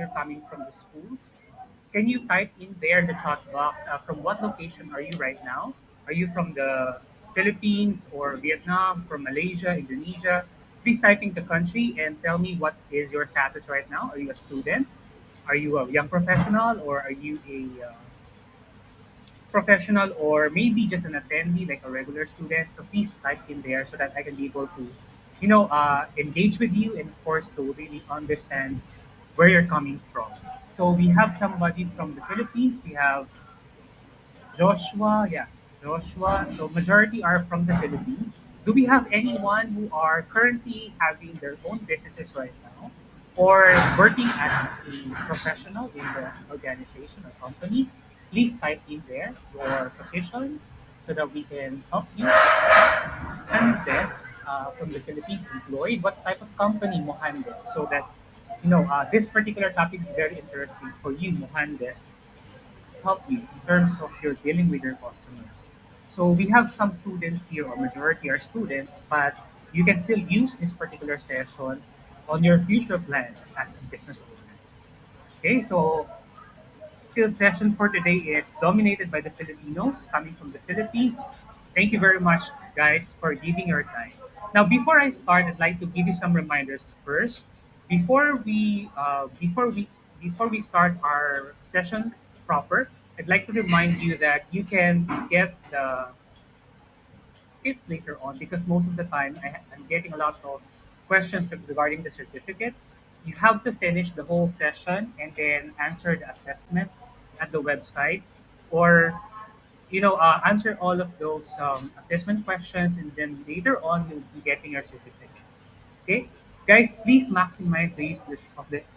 you're coming from the schools, can you type in there in the chat box from what location are you right now? Are you from the Philippines or Vietnam, from Malaysia, Indonesia? Please type in the country and tell me what is your status right now. Are you a student? Are you a young professional or are you a professional or maybe just an attendee like a regular student? So please type in there so that I can be able to, engage with you and of course to really understand where you're coming from. So we have somebody from the Philippines. We have Joshua. Yeah, Joshua. So majority are from the Philippines. Do we have anyone who are currently having their own businesses right now or working as a professional in the organization or company? Please type in there your position so that we can help you. Mohandes from the Philippines employed. What type of company, Mohandes? So that this particular topic is very interesting for you, Mohandes, help you in terms of your dealing with your customers. So we have some students here, or majority are students, but you can still use this particular session on your future plans as a business owner. Okay, so still session for today is dominated by the Filipinos coming from the Philippines. Thank you very much, guys, for giving your time. Now, before I start, I'd like to give you some reminders first. Before we uh, before we before we start our session proper, I'd like to remind you that you can get the tips later on because most of the time I'm getting a lot of questions regarding the certificate. You have to finish the whole session and then answer the assessment at the website, or answer all of those assessment questions, and then later on you'll be getting your certificates. Okay, guys, please maximize the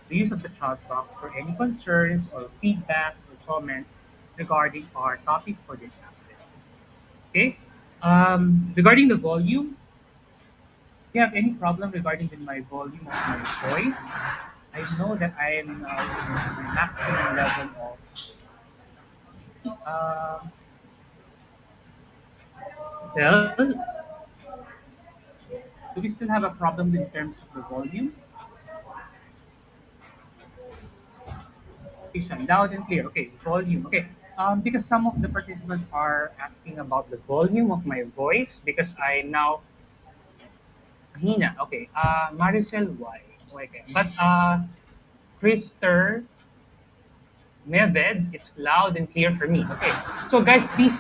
use of the chat box for any concerns or feedbacks or comments regarding our topic for this afternoon. Okay. Regarding the volume, do you have any problem regarding with my volume of my voice? I know that I am now in my maximum level of. Well, do we still have a problem in terms of the volume? Loud and clear. Okay, volume. Okay. Because some of the participants are asking about the volume of my voice because I now Hina. Okay. Maricel, why? Okay. But Krister Meved, it's loud and clear for me. Okay. So guys, please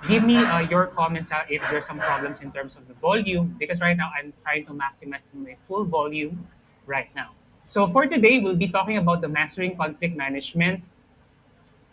give me your comments if there's some problems in terms of the volume because right now I'm trying to maximize my full volume right now. So for today, we'll be talking about the mastering conflict management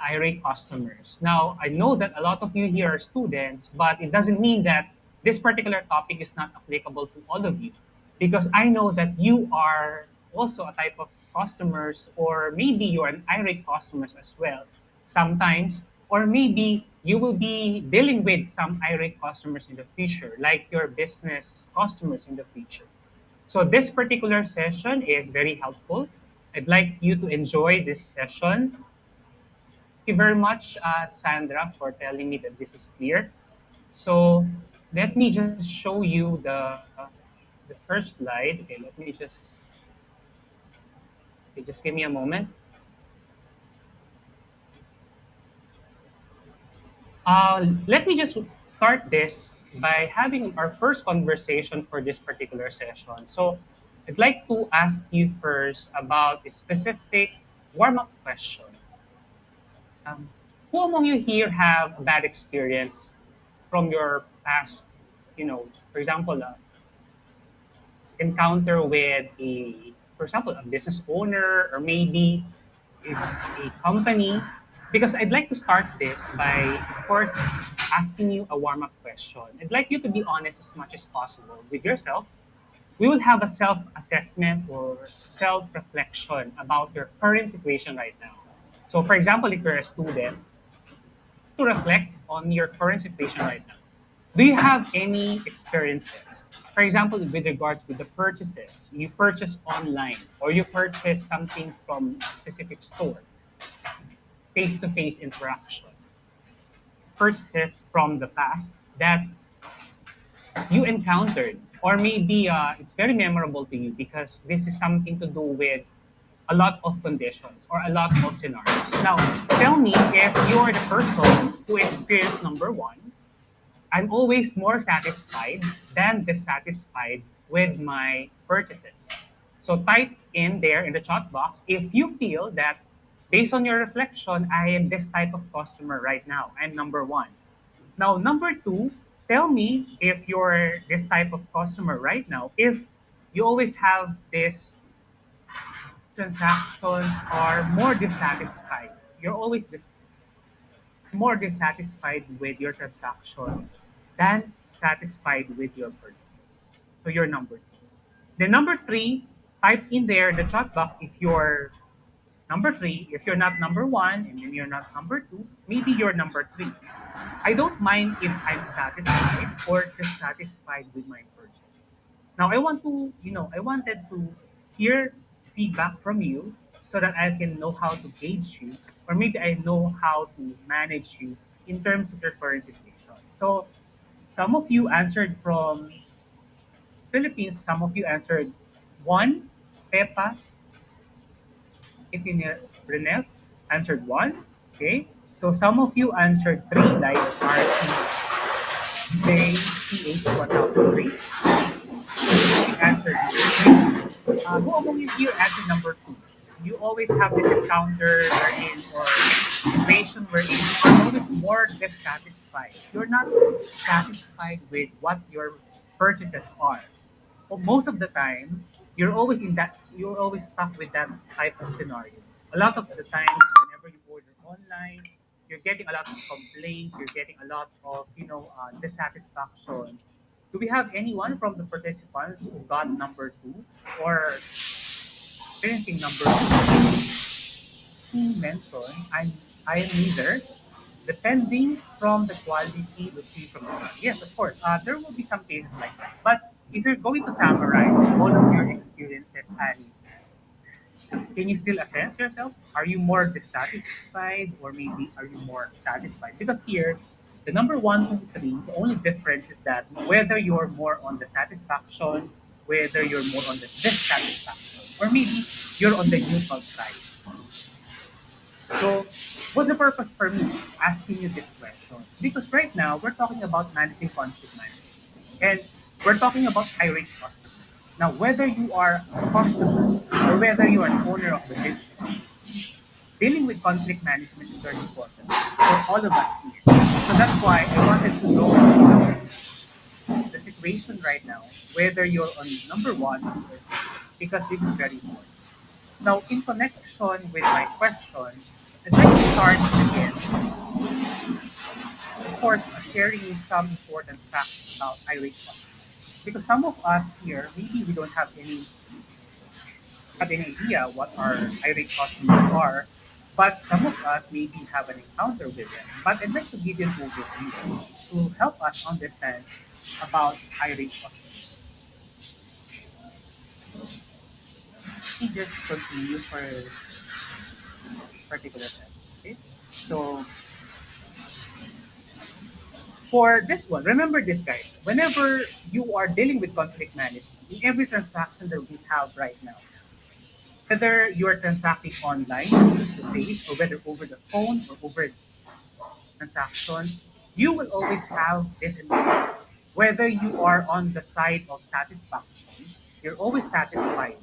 irate customers. Now, I know that a lot of you here are students, but it doesn't mean that this particular topic is not applicable to all of you because I know that you are also a type of customers or maybe you're an irate customers as well sometimes, or maybe you will be dealing with some irate customers in the future, like your business customers in the future. So this particular session is very helpful. I'd like you to enjoy this session. Thank you very much, Sandra, for telling me that this is clear. So let me just show you the first slide. Okay, let me just okay, just give me a moment. Let me just start this by having our first conversation for this particular session. So I'd like to ask you first about a specific warm-up question. Um, who among you here have a bad experience from your past, for example, encounter with for example, a business owner or maybe a company? Because I'd like to start this by, of course, asking you a warm-up question. I'd like you to be honest as much as possible with yourself. We will have a self-assessment or self-reflection about your current situation right now. So, for example, if you're a student, to reflect on your current situation right now. Do you have any experiences? For example, with regards with the purchases, you purchase online or you purchase something from a specific store, face-to-face interaction, purchases from the past that you encountered, or maybe it's very memorable to you because this is something to do with a lot of conditions or a lot of scenarios. Now, tell me if you are the person who experienced number one, I'm always more satisfied than dissatisfied with my purchases. So type in there in the chat box if you feel that based on your reflection, I am this type of customer right now. I'm number one. Now, number two, tell me if you're this type of customer right now, if you always have this transactions are more dissatisfied. You're always more dissatisfied with your transactions than satisfied with your purchases. So you're number two. The number three, type in there the chat box if you're number three. If you're not number one and then you're not number two, maybe you're number three. I don't mind if I'm satisfied or dissatisfied with my purchase. Now I wanted to hear feedback from you so that I can know how to gauge you, or maybe I know how to manage you in terms of your current situation. So some of you answered from Philippines, some of you answered one, Pepa, Itinir, Renel answered one. Okay. So some of you answered three, like RCJCH1003. You answered number three. Who among you here answered number two? You always have this encounter wherein or situation wherein you are always more dissatisfied. You're not satisfied with what your purchases are. Well, most of the time, you're always stuck with that type of scenario. A lot of the times, whenever you order online, you're getting a lot of complaints, you're getting a lot of, dissatisfaction. Do we have anyone from the participants who got number two or experiencing number two? He mentioned, I am neither, depending from the quality we see from the brand. Yes, of course, there will be some cases like that. But if you're going to summarize all of your experiences, Annie, can you still assess yourself? Are you more dissatisfied or maybe are you more satisfied? Because here, the number one, two, three, the only difference is that whether you're more on the satisfaction, whether you're more on the dissatisfaction, or maybe you're on the neutral side. So, what's the purpose for me asking you this question? Because right now, we're talking about managing conflict management. And we're talking about irate customers. Now, whether you are a customer or whether you are an owner of the business, dealing with conflict management is very important for all of us here. So that's why I wanted to know the situation right now, whether you're on number one or two, because this is very important. Now, in connection with my question, I'd like to start again, of course, sharing some important facts about irate customers. Because some of us here, maybe we don't have any idea what our irate customers are, but some of us maybe have an encounter with them. But I'd like to give you an overview to help us understand about irate customers. Let me just continue for particular time. Okay? So for this one, remember this guys. Whenever you are dealing with conflict management, in every transaction that we have right now, whether you are transacting online, face to face, or whether over the phone or over transaction, you will always have this in mind. Whether you are on the side of satisfaction, you're always satisfied.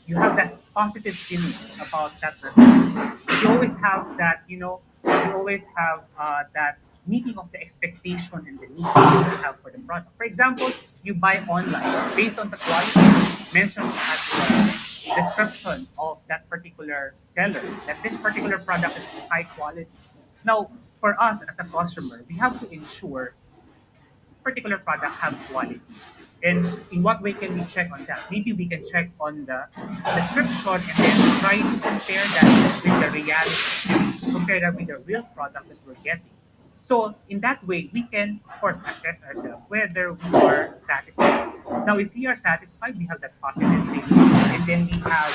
You have that positive feeling about that person. You always have that, you always have that meeting of the expectation and the need that you have for the product. For example, you buy online based on the quality mentioned at the description of that particular seller, that this particular product is high quality. Now, for us as a customer, we have to ensure particular product have quality. And in what way can we check on that? Maybe we can check on the description and then try to compare that with the reality, compare that with the real product that we're getting. So in that way, we can, of course, assess ourselves whether we are satisfied. Now, if we are satisfied, we have that positive feeling, and then we have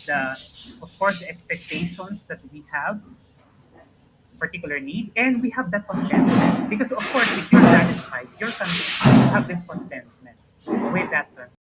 the, of course, the expectations that we have particular need, and we have that contentment. Because of course, if you're satisfied, you're content, you have this contentment with that transaction.